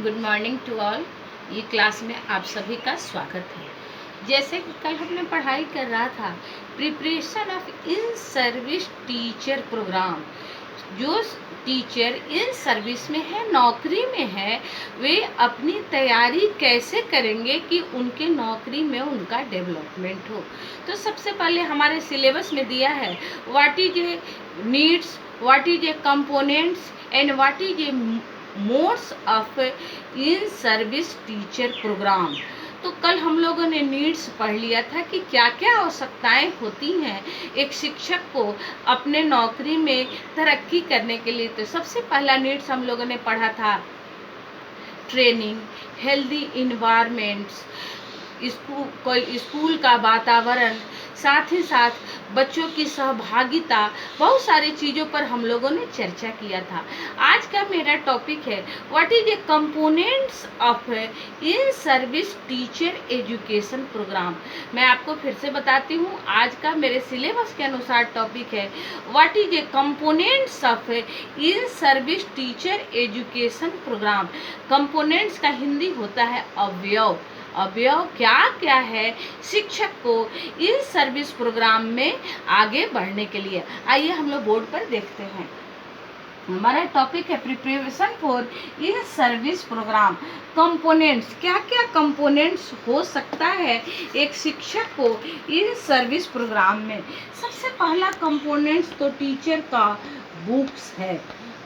Good morning to all. ये class में आप सभी का स्वागत है। जैसे कि कल हमने पढ़ाई कर रहा था preparation of in service teacher programme. जो टीचर इन सर्विस में है, नौकरी में है, वे अपनी तैयारी कैसे करेंगे कि उनके नौकरी में उनका डेवलपमेंट हो। तो सबसे पहले हमारे सिलेबस में दिया है what is a needs, what is a components and what is a modes of in service teacher programme. तो कल हम लोगों ने नीड्स पढ़ लिया था कि क्या क्या आवश्यकताएं होती हैं एक शिक्षक को अपने नौकरी में तरक्की करने के लिए। तो सबसे पहला नीड्स हम लोगों ने पढ़ा था ट्रेनिंग, हेल्दी इन्वायरमेंट्स, स्कूल का वातावरण, साथ ही साथ बच्चों की सहभागिता, बहुत सारी चीज़ों पर हम लोगों ने चर्चा किया था। आज का मेरा टॉपिक है what is a components of in service teacher education programme. मैं आपको फिर से बताती हूँ, आज का मेरे सिलेबस के अनुसार टॉपिक है what is a components of in service teacher education programme. Components का हिंदी होता है अवयव। अवयव क्या क्या है शिक्षक को इन सर्विस प्रोग्राम में आगे बढ़ने के लिए। आइए हम लोग बोर्ड पर देखते हैं। हमारा टॉपिक है preparation for in service programme. Components, क्या क्या कंपोनेंट्स हो सकता है एक शिक्षक को इन सर्विस प्रोग्राम में। सबसे पहला कंपोनेंट्स तो टीचर का बुक्स है।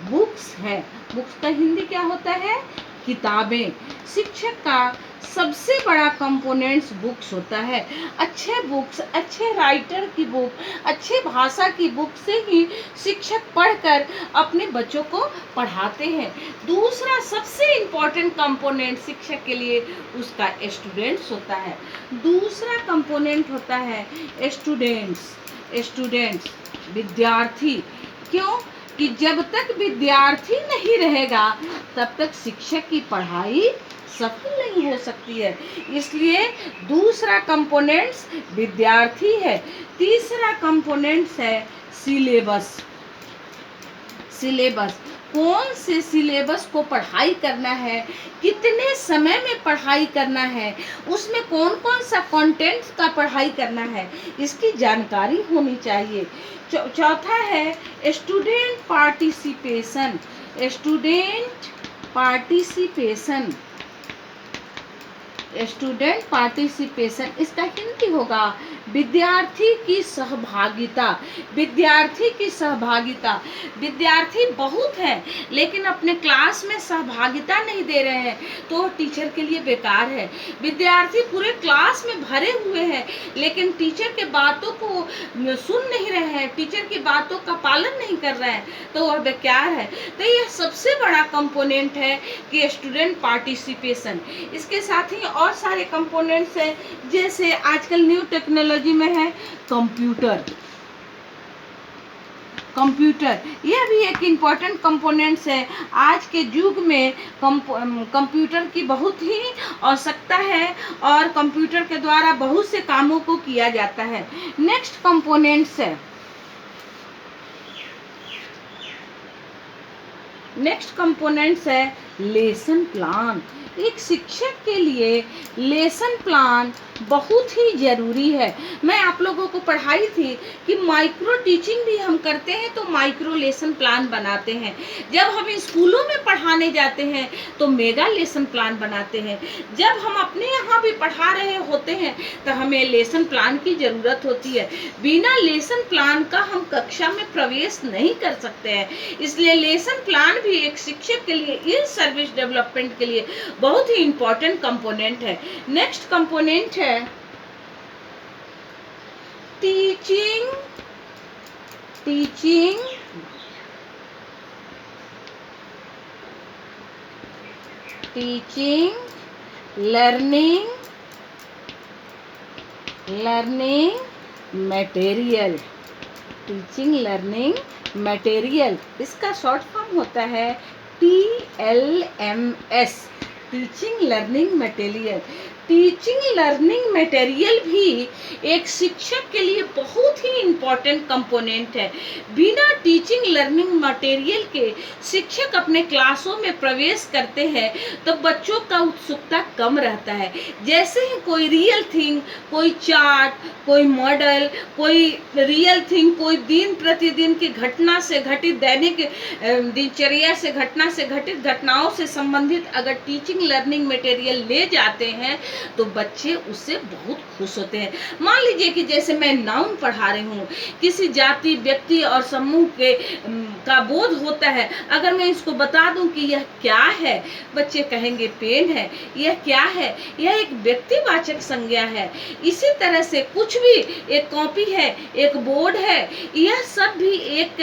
बुक्स है, बुक्स का हिंदी क्या होता है? किताबें। शिक्षक का सबसे बड़ा कंपोनेंट्स बुक्स होता है। अच्छे बुक्स, अच्छे राइटर की बुक, अच्छे भाषा की बुक से ही शिक्षक पढ़कर अपने बच्चों को पढ़ाते हैं। दूसरा सबसे इम्पोर्टेंट कंपोनेंट शिक्षक के लिए उसका स्टूडेंट्स होता है। दूसरा कंपोनेंट होता है स्टूडेंट्स। स्टूडेंट्स विद्यार्थी। क्यों कि जब तक विद्यार्थी नहीं रहेगा तब तक शिक्षक की पढ़ाई सफल नहीं हो सकती है। इसलिए दूसरा कंपोनेंट्स विद्यार्थी है। तीसरा कंपोनेंट्स है सिलेबस। सिलेबस, कौन से सिलेबस को पढ़ाई करना है, कितने समय में पढ़ाई करना है, उसमें कौन कौन सा कंटेंट्स का पढ़ाई करना है, इसकी जानकारी होनी चाहिए। चौथा है student participation. Student participation, student participation, इसका हिंदी होगा विद्यार्थी की सहभागिता। विद्यार्थी की सहभागिता। विद्यार्थी बहुत हैं लेकिन अपने क्लास में सहभागिता नहीं दे रहे हैं तो टीचर के लिए बेकार है। विद्यार्थी पूरे क्लास में भरे हुए हैं लेकिन टीचर के बातों को सुन नहीं रहे हैं, टीचर की बातों का पालन नहीं कर रहे हैं तो वह बेकार है। तो यह सबसे बड़ा कंपोनेंट है कि स्टूडेंट पार्टिसिपेशन। इसके साथ ही और सारे कंपोनेंट्स हैं, जैसे आजकल न्यू टेक्नोलॉजी में है कंप्यूटर। कंप्यूटर यह भी एक इम्पॉर्टेंट कंपोनेंट्स है। आज के युग में कंप्यूटर की बहुत ही आवश्यकता है और कंप्यूटर के द्वारा बहुत से कामों को किया जाता है। नेक्स्ट कंपोनेंट्स है, नेक्स्ट कंपोनेंट्स है लेसन प्लान। एक शिक्षक के लिए लेसन प्लान बहुत ही ज़रूरी है। मैं आप लोगों को पढ़ाई थी कि माइक्रो टीचिंग भी हम करते हैं तो माइक्रो लेसन प्लान बनाते हैं। जब हम स्कूलों में पढ़ाने जाते हैं तो मेगा लेसन प्लान बनाते हैं। जब हम अपने यहाँ भी पढ़ा रहे होते हैं तो हमें लेसन प्लान की ज़रूरत होती है। बिना लेसन प्लान का हम कक्षा में प्रवेश नहीं कर सकते हैं। इसलिए लेसन प्लान भी एक शिक्षक के लिए इन सर्विस डेवलपमेंट के लिए बहुत ही इम्पोर्टेंट कंपोनेंट है। नेक्स्ट कंपोनेंट है teaching. Teaching teaching learning, learning material. Teaching learning material, इसका शॉर्ट फॉर्म होता है TLMS, teaching learning material. Teaching learning material भी एक शिक्षक के लिए बहुत ही इम्पोर्टेंट कंपोनेंट है। बिना टीचिंग लर्निंग मटेरियल के शिक्षक अपने क्लासों में प्रवेश करते हैं तो बच्चों का उत्सुकता कम रहता है। जैसे ही कोई रियल थिंग, कोई चार्ट, कोई मॉडल, कोई रियल थिंग, कोई दिन प्रतिदिन की घटना से घटित, दैनिक दिनचर्या से घटित घटनाओं से संबंधित अगर टीचिंग लर्निंग मटेरियल ले जाते हैं तो बच्चे उससे बहुत खुश होते हैं। मान लीजिए कि जैसे मैं नाउन पढ़ा रही हूँ, किसी जाति, व्यक्ति और समूह के का बोध होता है। अगर मैं इसको बता दूं कि यह क्या है, बच्चे कहेंगे पेन है। यह क्या है? यह एक व्यक्तिवाचक संज्ञा है। इसी तरह से कुछ भी, एक कॉपी है, एक बोर्ड है, यह सब भी एक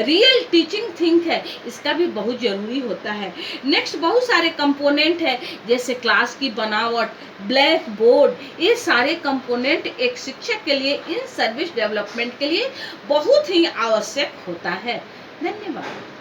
रियल टीचिंग थिंग है। इसका भी बहुत जरूरी होता है। नेक्स्ट बहुत सारे कंपोनेंट है, जैसे क्लास की बनावट, ब्लैक बोर्ड, ये सारे कंपोनेंट एक शिक्षक के लिए इन सर्विस डेवलपमेंट के लिए बहुत ही आवश्यक होता है। धन्यवाद।